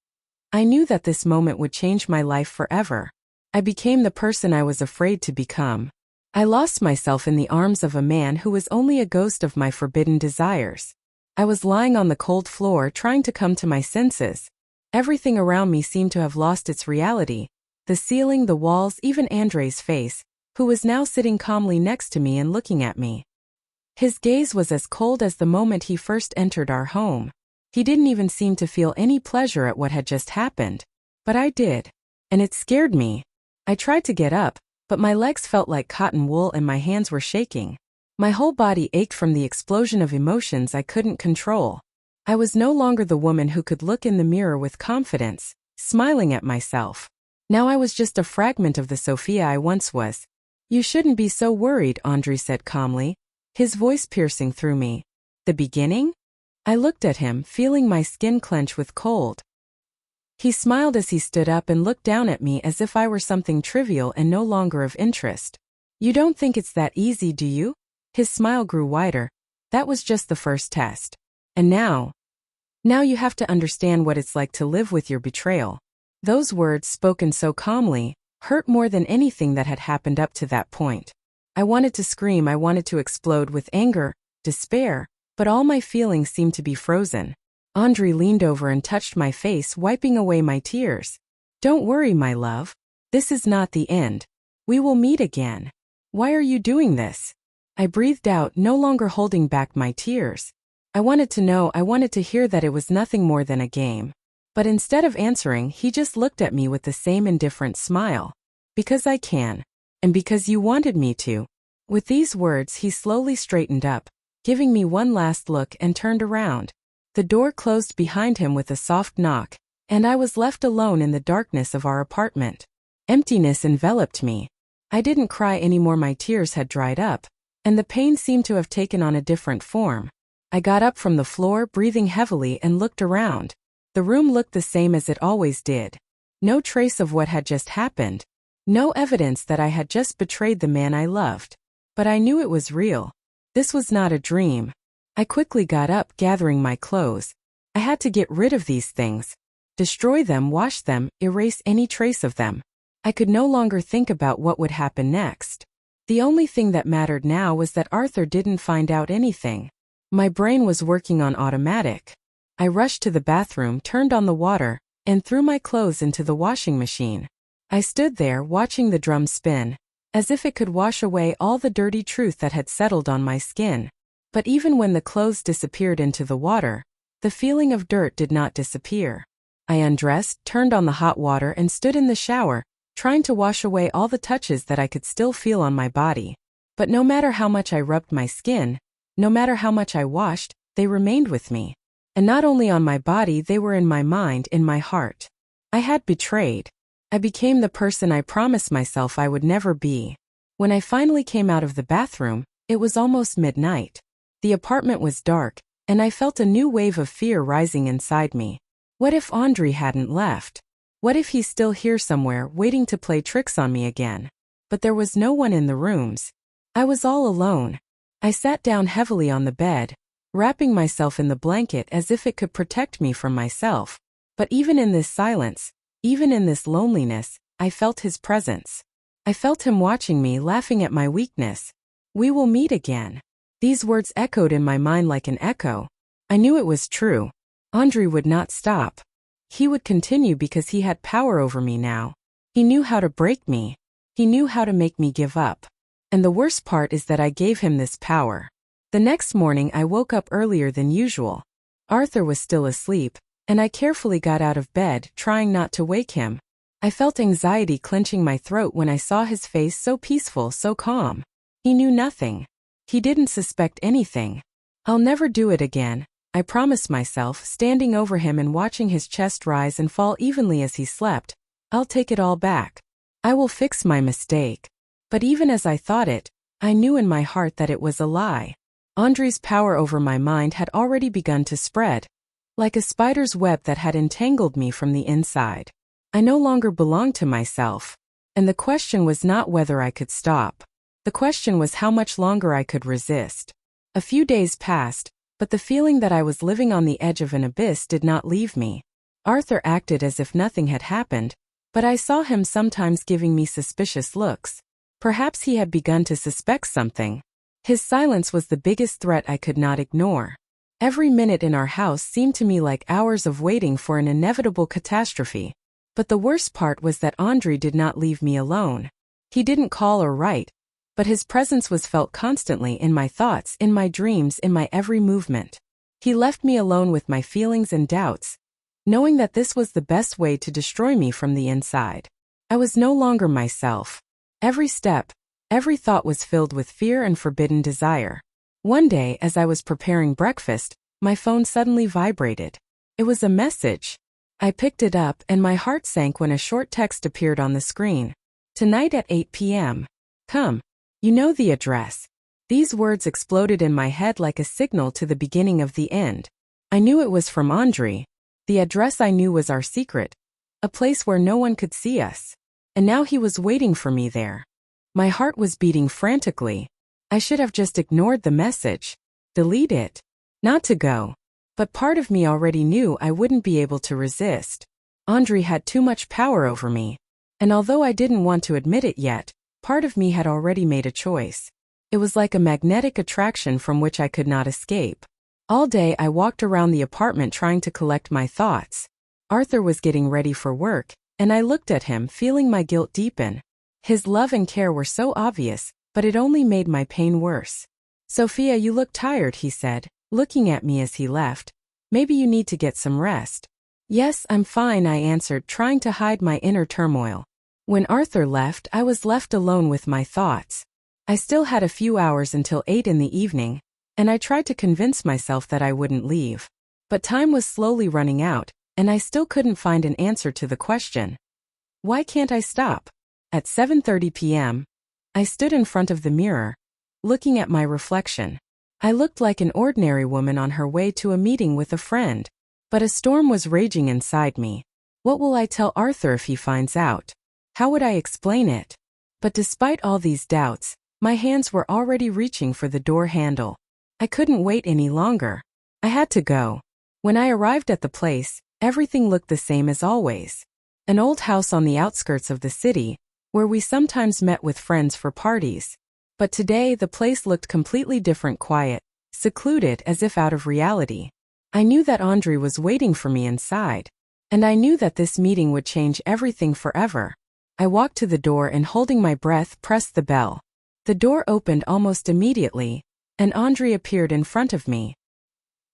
S1: I knew that this moment would change my life forever. I became the person I was afraid to become. I lost myself in the arms of a man who was only a ghost of my forbidden desires. I was lying on the cold floor, trying to come to my senses. Everything around me seemed to have lost its reality. The ceiling, the walls, even Andre's face, who was now sitting calmly next to me and looking at me. His gaze was as cold as the moment he first entered our home. He didn't even seem to feel any pleasure at what had just happened. But I did. And it scared me. I tried to get up, but my legs felt like cotton wool and my hands were shaking. My whole body ached from the explosion of emotions I couldn't control. I was no longer the woman who could look in the mirror with confidence, smiling at myself. Now I was just a fragment of the Sophia I once was. "You shouldn't be so worried," Andre said calmly, his voice piercing through me. "The beginning?" I looked at him, feeling my skin clench with cold. He smiled as he stood up and looked down at me as if I were something trivial and no longer of interest. "You don't think it's that easy, do you?" His smile grew wider. "That was just the first test. And now you have to understand what it's like to live with your betrayal." Those words, spoken so calmly, hurt more than anything that had happened up to that point. I wanted to scream, I wanted to explode with anger, despair, but all my feelings seemed to be frozen. Andre leaned over and touched my face, wiping away my tears. "Don't worry, my love. This is not the end. We will meet again." "Why are you doing this?" I breathed out, no longer holding back my tears. I wanted to know, I wanted to hear that it was nothing more than a game. But instead of answering, he just looked at me with the same indifferent smile. "Because I can. And because you wanted me to." With these words, he slowly straightened up, giving me one last look, and turned around. The door closed behind him with a soft knock, and I was left alone in the darkness of our apartment. Emptiness enveloped me. I didn't cry anymore, my tears had dried up, and the pain seemed to have taken on a different form. I got up from the floor, breathing heavily, and looked around. The room looked the same as it always did. No trace of what had just happened. No evidence that I had just betrayed the man I loved. But I knew it was real. This was not a dream. I quickly got up, gathering my clothes. I had to get rid of these things. Destroy them, wash them, erase any trace of them. I could no longer think about what would happen next. The only thing that mattered now was that Arthur didn't find out anything. My brain was working on automatic. I rushed to the bathroom, turned on the water, and threw my clothes into the washing machine. I stood there, watching the drum spin, as if it could wash away all the dirty truth that had settled on my skin. But even when the clothes disappeared into the water, the feeling of dirt did not disappear. I undressed, turned on the hot water, and stood in the shower, trying to wash away all the touches that I could still feel on my body. But no matter how much I rubbed my skin, no matter how much I washed, they remained with me. And not only on my body, they were in my mind, in my heart. I had betrayed. I became the person I promised myself I would never be. When I finally came out of the bathroom, it was almost midnight. The apartment was dark, and I felt a new wave of fear rising inside me. What if Andre hadn't left? What if he's still here somewhere, waiting to play tricks on me again? But there was no one in the rooms. I was all alone. I sat down heavily on the bed, wrapping myself in the blanket as if it could protect me from myself. But even in this silence, even in this loneliness, I felt his presence. I felt him watching me, laughing at my weakness. "We will meet again." These words echoed in my mind like an echo. I knew it was true. Andre would not stop. He would continue because he had power over me now. He knew how to break me. He knew how to make me give up. And the worst part is that I gave him this power. The next morning I woke up earlier than usual. Arthur was still asleep, and I carefully got out of bed, trying not to wake him. I felt anxiety clenching my throat when I saw his face, so peaceful, so calm. He knew nothing. He didn't suspect anything. "I'll never do it again," I promised myself, standing over him and watching his chest rise and fall evenly as he slept. "I'll take it all back. I will fix my mistake." But even as I thought it, I knew in my heart that it was a lie. Andre's power over my mind had already begun to spread, like a spider's web that had entangled me from the inside. I no longer belonged to myself. And the question was not whether I could stop. The question was how much longer I could resist. A few days passed, but the feeling that I was living on the edge of an abyss did not leave me. Arthur acted as if nothing had happened, but I saw him sometimes giving me suspicious looks. Perhaps he had begun to suspect something. His silence was the biggest threat I could not ignore. Every minute in our house seemed to me like hours of waiting for an inevitable catastrophe. But the worst part was that Andre did not leave me alone. He didn't call or write, but his presence was felt constantly in my thoughts, in my dreams, in my every movement. He left me alone with my feelings and doubts, knowing that this was the best way to destroy me from the inside. I was no longer myself. Every step, every thought was filled with fear and forbidden desire. One day, as I was preparing breakfast, my phone suddenly vibrated. It was a message. I picked it up and my heart sank when a short text appeared on the screen. "Tonight at 8 p.m. Come. You know the address." These words exploded in my head like a signal to the beginning of the end. I knew it was from Andre. The address I knew was our secret, a place where no one could see us. And now he was waiting for me there. My heart was beating frantically. I should have just ignored the message. Delete it. Not to go. But part of me already knew I wouldn't be able to resist. Andre had too much power over me. And although I didn't want to admit it yet, part of me had already made a choice. It was like a magnetic attraction from which I could not escape. All day I walked around the apartment trying to collect my thoughts. Arthur was getting ready for work, and I looked at him, feeling my guilt deepen. His love and care were so obvious, but it only made my pain worse. "Sophia, you look tired," he said, looking at me as he left. "Maybe you need to get some rest." "Yes, I'm fine," I answered, trying to hide my inner turmoil. When Arthur left, I was left alone with my thoughts. I still had a few hours until 8 in the evening, and I tried to convince myself that I wouldn't leave. But time was slowly running out, and I still couldn't find an answer to the question. Why can't I stop? At 7:30 p.m., I stood in front of the mirror, looking at my reflection. I looked like an ordinary woman on her way to a meeting with a friend. But a storm was raging inside me. What will I tell Arthur if he finds out? How would I explain it? But despite all these doubts, my hands were already reaching for the door handle. I couldn't wait any longer. I had to go. When I arrived at the place, everything looked the same as always. An old house on the outskirts of the city, where we sometimes met with friends for parties. But today the place looked completely different, quiet, secluded, as if out of reality. I knew that Andre was waiting for me inside. And I knew that this meeting would change everything forever. I walked to the door and, holding my breath, pressed the bell. The door opened almost immediately, and Andre appeared in front of me.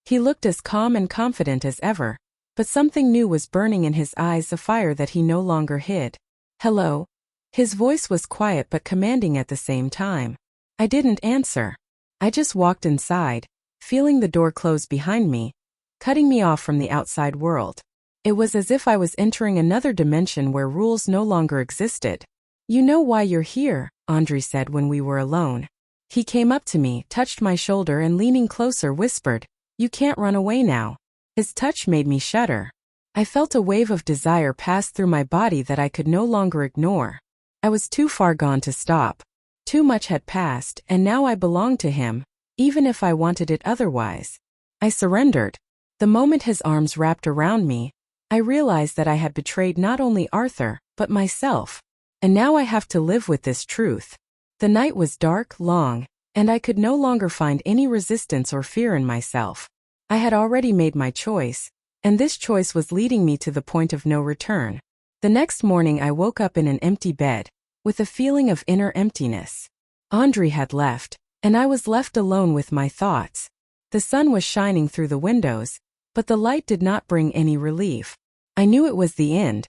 S1: He looked as calm and confident as ever, but something new was burning in his eyes, a fire that he no longer hid. "Hello?" His voice was quiet but commanding at the same time. I didn't answer. I just walked inside, feeling the door close behind me, cutting me off from the outside world. It was as if I was entering another dimension where rules no longer existed. "You know why you're here," Andre said when we were alone. He came up to me, touched my shoulder, and leaning closer whispered, "You can't run away now." His touch made me shudder. I felt a wave of desire pass through my body that I could no longer ignore. I was too far gone to stop. Too much had passed, and now I belonged to him, even if I wanted it otherwise. I surrendered. The moment his arms wrapped around me, I realized that I had betrayed not only Arthur, but myself. And now I have to live with this truth. The night was dark, long, and I could no longer find any resistance or fear in myself. I had already made my choice, and this choice was leading me to the point of no return. The next morning I woke up in an empty bed, with a feeling of inner emptiness. Andre had left, and I was left alone with my thoughts. The sun was shining through the windows, but the light did not bring any relief. I knew it was the end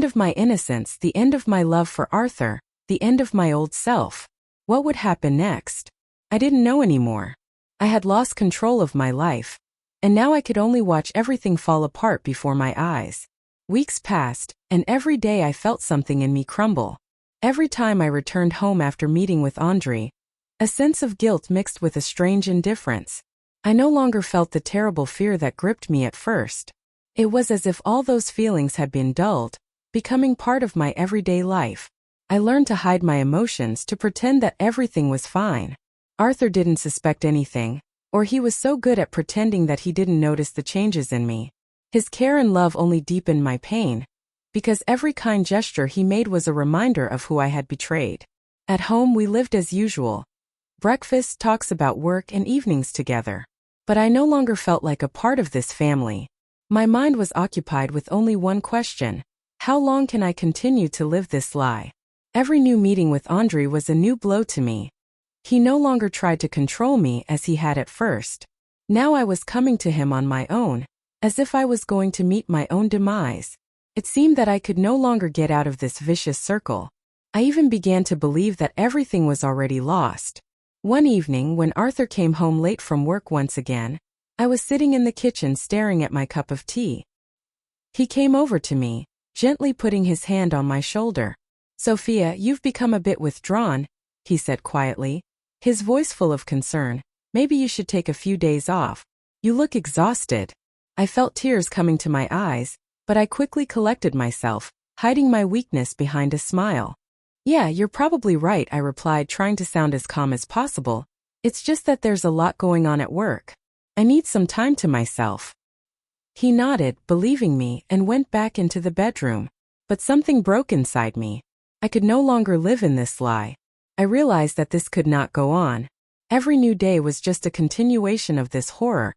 S1: of my innocence, the end of my love for Arthur, the end of my old self. What would happen next? I didn't know anymore. I had lost control of my life, and now I could only watch everything fall apart before my eyes. Weeks passed, and every day I felt something in me crumble. Every time I returned home after meeting with Andre, a sense of guilt mixed with a strange indifference. I no longer felt the terrible fear that gripped me at first. It was as if all those feelings had been dulled, becoming part of my everyday life. I learned to hide my emotions, to pretend that everything was fine. Arthur didn't suspect anything, or he was so good at pretending that he didn't notice the changes in me. His care and love only deepened my pain, because every kind gesture he made was a reminder of who I had betrayed. At home we lived as usual. Breakfast, talks about work, and evenings together. But I no longer felt like a part of this family. My mind was occupied with only one question: how long can I continue to live this lie? Every new meeting with Andre was a new blow to me. He no longer tried to control me as he had at first. Now I was coming to him on my own, as if I was going to meet my own demise. It seemed that I could no longer get out of this vicious circle. I even began to believe that everything was already lost. One evening, when Arthur came home late from work once again, I was sitting in the kitchen staring at my cup of tea. He came over to me, gently putting his hand on my shoulder. "Sophia, you've become a bit withdrawn," he said quietly, his voice full of concern. "Maybe you should take a few days off. You look exhausted." I felt tears coming to my eyes, but I quickly collected myself, hiding my weakness behind a smile. "Yeah, you're probably right," I replied, trying to sound as calm as possible. "It's just that there's a lot going on at work. I need some time to myself." He nodded, believing me, and went back into the bedroom. But something broke inside me. I could no longer live in this lie. I realized that this could not go on. Every new day was just a continuation of this horror,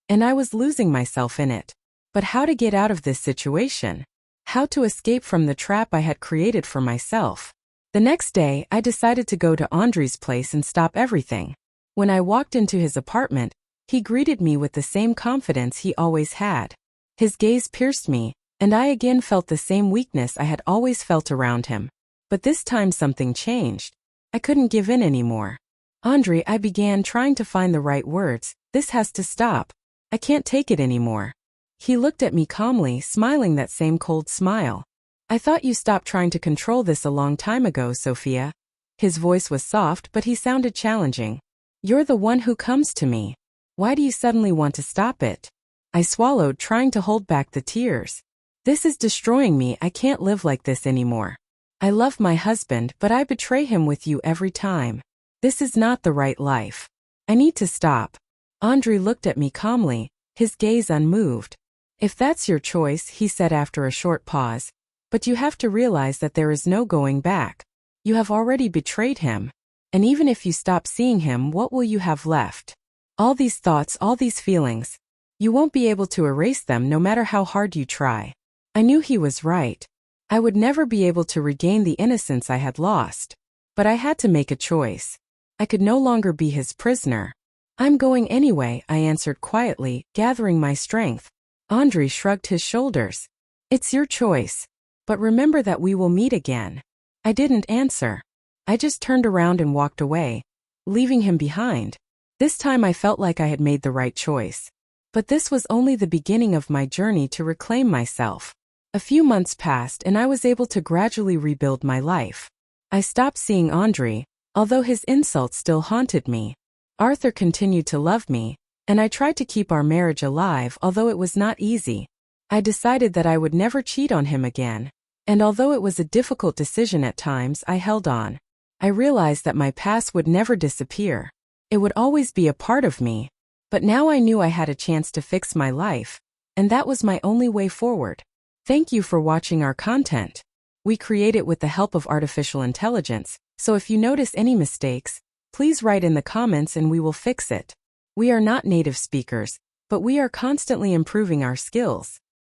S1: and I was losing myself in it. But how to get out of this situation? How to escape from the trap I had created for myself? The next day, I decided to go to Andre's place and stop everything. When I walked into his apartment, he greeted me with the same confidence he always had. His gaze pierced me, and I again felt the same weakness I had always felt around him. But this time something changed. I couldn't give in anymore. "Andre," I began, trying to find the right words, "this has to stop. I can't take it anymore." He looked at me calmly, smiling that same cold smile. "I thought you stopped trying to control this a long time ago, Sophia." His voice was soft, but he sounded challenging. "You're the one who comes to me. Why do you suddenly want to stop it?" I swallowed, trying to hold back the tears. "This is destroying me. I can't live like this anymore. I love my husband, but I betray him with you every time. This is not the right life. I need to stop." Andre looked at me calmly, his gaze unmoved. If that's your choice, he said after a short pause, but you have to realize that there is no going back. You have already betrayed him. And even if you stop seeing him, what will you have left? All these thoughts, all these feelings. You won't be able to erase them no matter how hard you try. I knew he was right. I would never be able to regain the innocence I had lost. But I had to make a choice. I could no longer be his prisoner. I'm going anyway, I answered quietly, gathering my strength. Andre shrugged his shoulders. It's your choice. But remember that we will meet again. I didn't answer. I just turned around and walked away, leaving him behind. This time I felt like I had made the right choice. But this was only the beginning of my journey to reclaim myself. A few months passed and I was able to gradually rebuild my life. I stopped seeing Andre, although his insults still haunted me. Arthur continued to love me, and I tried to keep our marriage alive, although it was not easy. I decided that I would never cheat on him again, and although it was a difficult decision at times, I held on. I realized that my past would never disappear. It would always be a part of me. But now I knew I had a chance to fix my life, and that was my only way forward. Thank you for watching our content. We create it with the help of artificial intelligence, so if you notice any mistakes, please write in the comments and we will fix it. We are not native speakers, but we are constantly improving our skills.